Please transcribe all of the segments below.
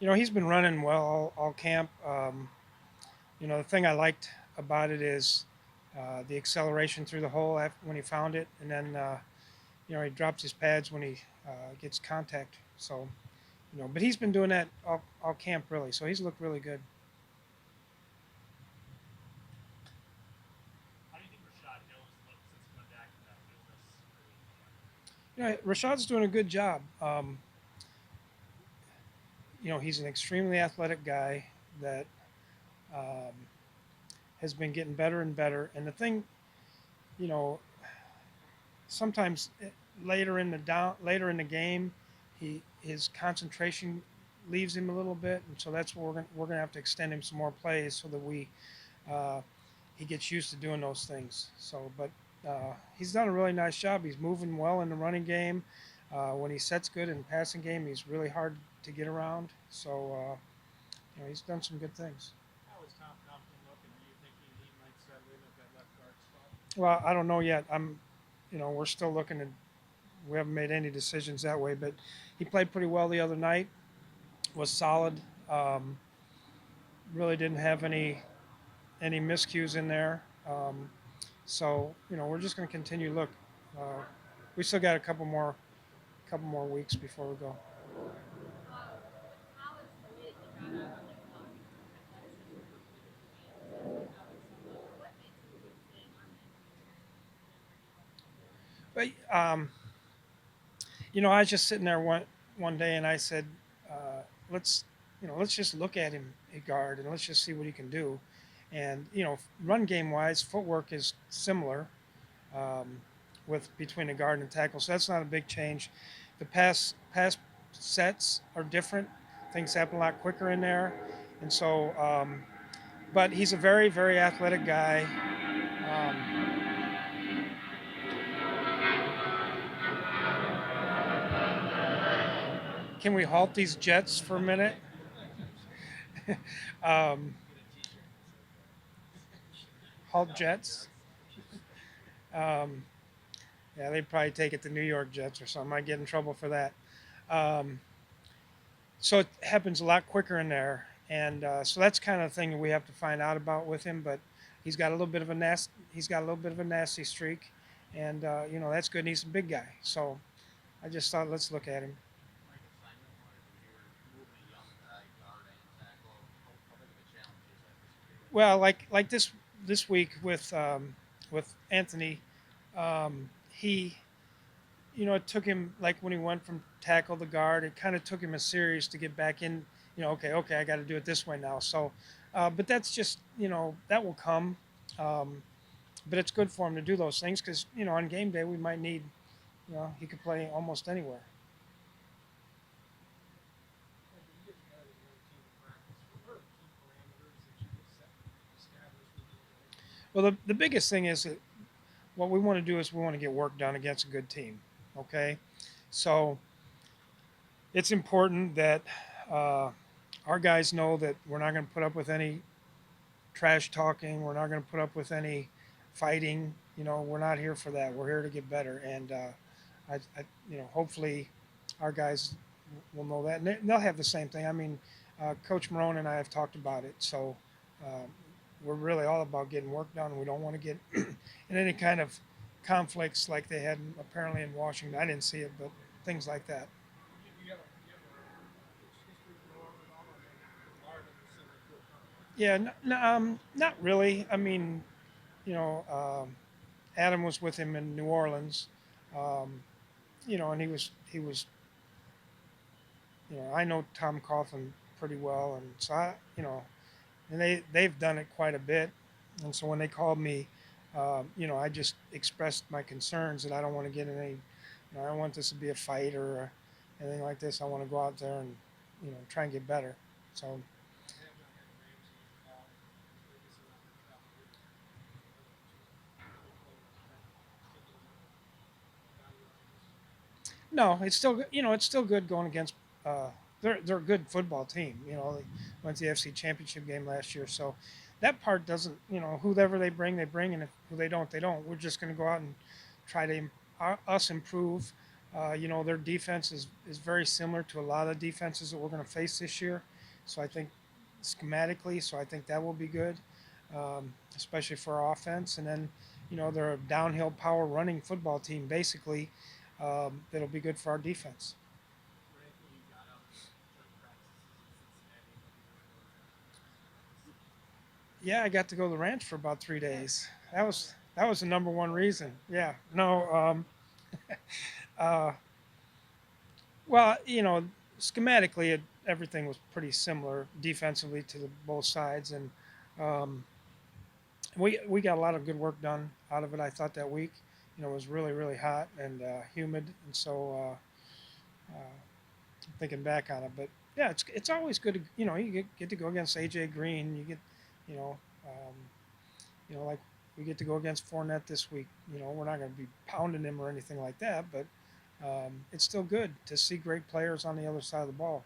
He's been running well all camp. The thing I liked about it is the acceleration through the hole when he found it, and then he drops his pads when he gets contact. So but he's been doing that all camp really. So he's looked really good. Rashad's doing a good job. He's an extremely athletic guy that um, has been getting better and better. And the thing, you know, sometimes later in the game, his concentration leaves him a little bit, and so that's where we're gonna have to extend him some more plays so that uh, he gets used to doing those things. So, but he's done a really nice job. He's moving well in the running game. When he sets good in the passing game, he's really hard to get around. So, he's done some good things. Well, I don't know yet. We're still looking at. We haven't made any decisions that way, but he played pretty well the other night. Was solid. Um, really didn't have any miscues in there. So we're just going to continue to look. Uh, we still got a couple more weeks before we go. But I was just sitting there one day and I said, let's let's just look at him at guard and let's just see what he can do. And run game wise, footwork is similar um, with between the guard and the tackle, so that's not a big change. The pass sets are different. Things happen a lot quicker in there, and so. But he's a very very athletic guy. Um, can we halt these jets for a minute? um, halt jets. Um, yeah, they'd probably take it to New York Jets or something. I get in trouble for that. Um, so it happens a lot quicker in there, and so that's kind of the thing that we have to find out about with him. But he's got a little bit of a nasty streak, and that's good. And he's a big guy, so I just thought let's look at him. Well, like this week with Anthony, he it took him like when he went from tackle to guard, it kind of took him a series to get back in. Okay, I got to do it this way now. So, but that's just that will come. Um, but it's good for him to do those things because on game day we might need he could play almost anywhere. Well, the biggest thing is that what we want to do is we want to get work done against a good team. Okay, so it's important that uh, our guys know that we're not going to put up with any trash talking. We're not going to put up with any fighting. We're not here for that. We're here to get better, and hopefully, our guys will know that, and they'll have the same thing. I mean, Coach Marone and I have talked about it, so um, we're really all about getting work done. We don't want to get in any kind of conflicts like they had apparently in Washington. I didn't see it, but things like that. Yeah, not really. I mean, you know, Adam was with him in New Orleans, um, and he was, I know Tom Coughlin pretty well, and so and they've done it quite a bit, and so when they called me, I just expressed my concerns that I don't want to get in any, I don't want this to be a fight or anything like this. I want to go out there and try and get better. So no, it's still good going against. They're a good football team. They went to the FC Championship game last year, so that part doesn't. Whoever they bring, and if who they don't, they don't. We're just going to go out and try to us improve. Their defense is very similar to a lot of defenses that we're going to face this year. So I think schematically, so I think that will be good, especially for our offense. And then, they're a downhill power running football team, basically, that'll be good for our defense. Yeah, I got to go to the ranch for about 3 days. That was the number one reason. Yeah, no, uh, well, schematically, everything was pretty similar defensively to both sides, and um, we got a lot of good work done out of it. I thought that week, it was really really hot and humid, and so thinking back on it, but yeah, it's always good to you get to go against AJ Green. You get you know um, like we get to go against Fournette this week. We're not going to be pounding him or anything like that, but it's still good to see great players on the other side of the ball.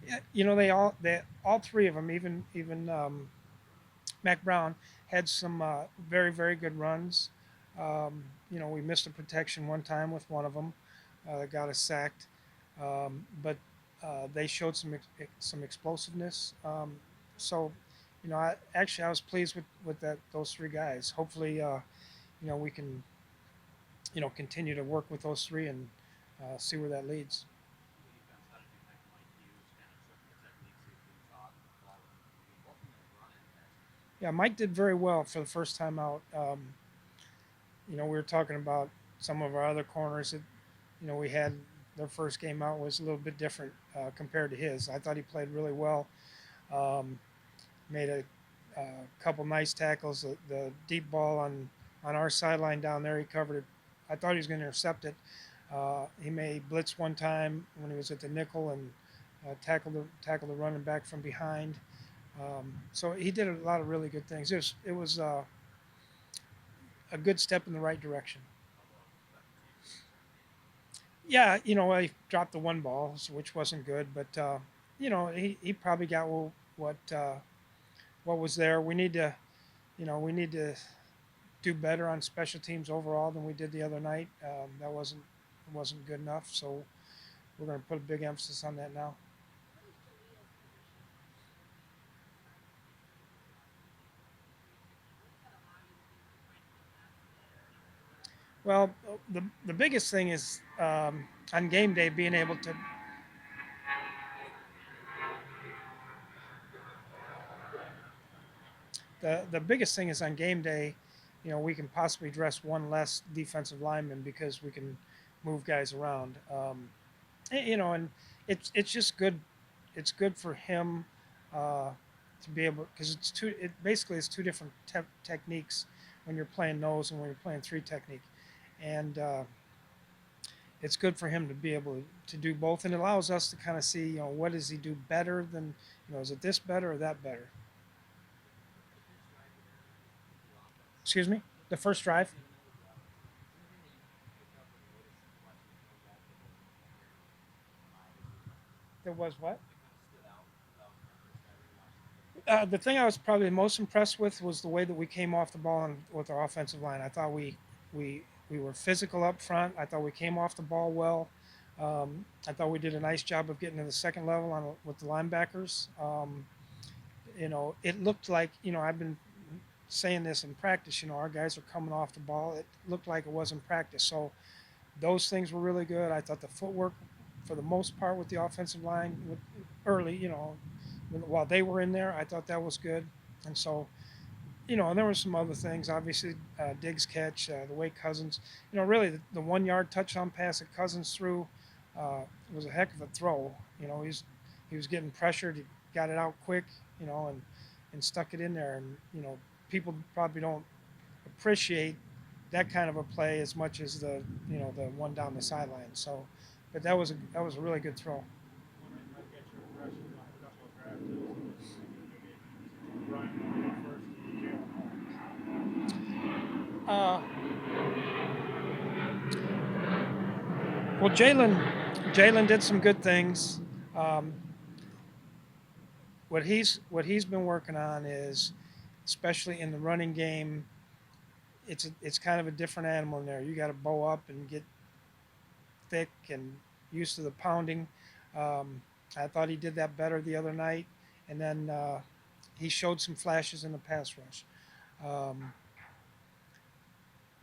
Yeah, they all three of them, even Mac Brown had some very very good runs. We missed a protection one time with one of them that got us sacked, but they showed some explosiveness. So, I was pleased with those three guys. Hopefully, we can continue to work with those three and see where that leads. Yeah, Mike did very well for the first time out. We were talking about some of our other corners that we had. Their first game out was a little bit different compared to his. I thought he played really well. Um, Made a couple nice tackles. The deep ball on our sideline down there, he covered it. I thought he was going to intercept it. He made blitz one time when he was at the nickel and tackle the running back from behind. So he did a lot of really good things. It was a good step in the right direction. Yeah, I dropped the one ball, which wasn't good, but he probably got what was there. We need to do better on special teams overall than we did the other night. That wasn't good enough, so we're going to put a big emphasis on that now. Well, the biggest thing is on game day being able to. The biggest thing is on game day, we can possibly dress one less defensive lineman because we can move guys around. And it's just good. It's good for him to be able because it's two. It basically is two different techniques when you're playing nose and when you're playing three technique, and it's good for him to be able to do both, and it allows us to kind of see, what does he do better than, is it this better or that better? Excuse me. The first drive. There was what? The thing I was probably most impressed with was the way that we came off the ball and with our offensive line. I thought we were physical up front. I thought we came off the ball well. I thought we did a nice job of getting to the second level with the linebackers. It looked like, I've been saying this in practice. Our guys are coming off the ball. It looked like it was in practice. So those things were really good. I thought the footwork, for the most part, with the offensive line, early, while they were in there, I thought that was good. And so, and there were some other things. Obviously, Diggs catch, the way Cousins, really the 1 yard touchdown pass that Cousins threw was a heck of a throw. He was getting pressured. He got it out quick, and stuck it in there. And people probably don't appreciate that kind of a play as much as the one down the sideline. So, but that was a really good throw. Uh, well, Jalen did some good things. Um, what he's been working on is especially in the running game. It's kind of a different animal in there. You got to bow up and get thick and used to the pounding. Um, I thought he did that better the other night, and then he showed some flashes in the pass rush. Um,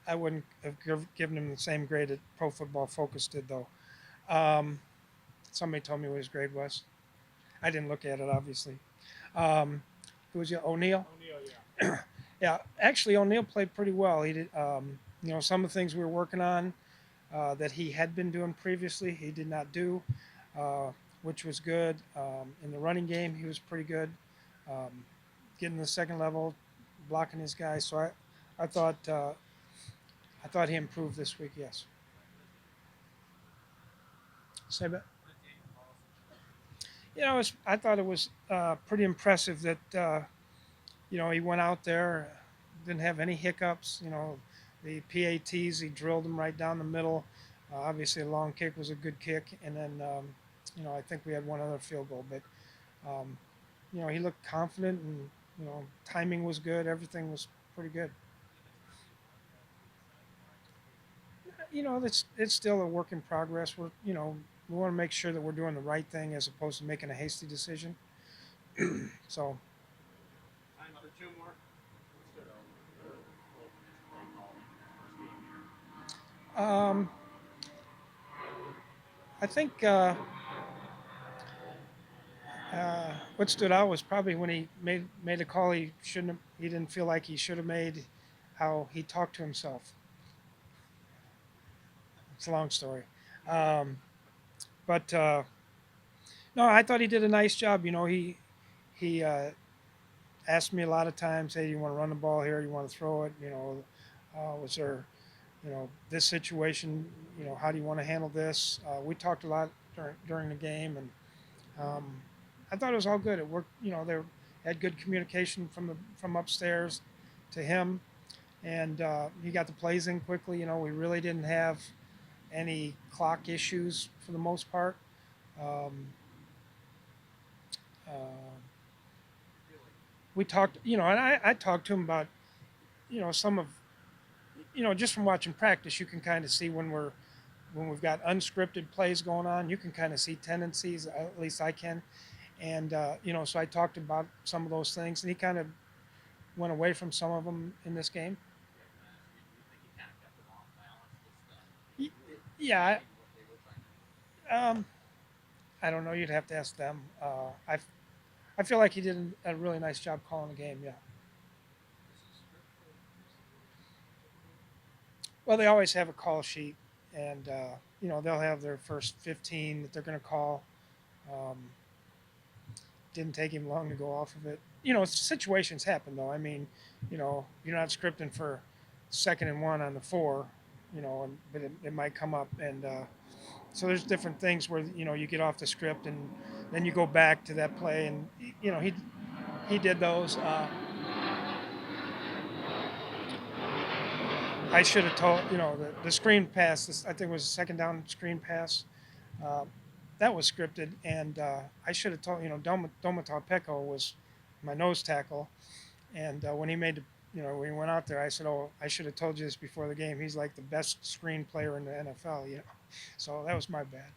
I wouldn't have given him the same grade that Pro Football Focus did, though. Um, somebody told me what his grade was. I didn't look at it, obviously. Um, who was it? O'Neal? O'Neal, yeah. Yeah, actually, O'Neal played pretty well. He did, some of the things we were working on that he had been doing previously, he did not do, uh, which was good. In the running game, he was pretty good. Um, Getting the second level, blocking his guys. So I thought, I thought he improved this week. Yes. Say that. I thought it was pretty impressive that he went out there, didn't have any hiccups. The PATs, he drilled them right down the middle. Obviously, a long kick was a good kick, and then I think we had one other field goal, but um, he looked confident, and timing was good. Everything was pretty good. It's still a work in progress. We want to make sure that we're doing the right thing as opposed to making a hasty decision. So Time for two more. What stood out? Play call first game here. um, I think what stood out was probably when he made a call he shouldn't have, he didn't feel like he should have made, how he talked to himself. It's a long story, um, but no, I thought he did a nice job. He asked me a lot of times, "Hey, do you want to run the ball here? You want to throw it? Was there this situation? How do you want to handle this?" We talked a lot during the game, and um, I thought it was all good. It worked. They had good communication from upstairs to him, and he got the plays in quickly. We really didn't have any clock issues for the most part. Um, uh, we talked, and I talked to him about, some of, just from watching practice, you can kind of see when we've got unscripted plays going on. You can kind of see tendencies. At least I can. And so I talked about some of those things, and he kind of went away from some of them in this game. Yeah, can I ask you, do you think he kind of kept them off balance? Y- Yeah, Knowing what they were trying to do? um, I don't know. You'd have to ask them. I feel like he did a really nice job calling the game. Yeah. Is it scripted? Is it typical? Well, they always have a call sheet, and they'll have their first 15 that they're going to call. Um, didn't take him long to go off of it. Situations happen though. I mean, you're not scripting for 2nd and 1 on the 4, but it might come up, and so there's different things where you get off the script and then you go back to that play, and he did those. I should have told the screen pass. I think it was a second down screen pass. Uh, that was scripted, and I should have told Domata Pecco was my nose tackle, and when he made the when he went out there, I said, "Oh, I should have told you this before the game. He's like the best screen player in the NFL." So that was my bad.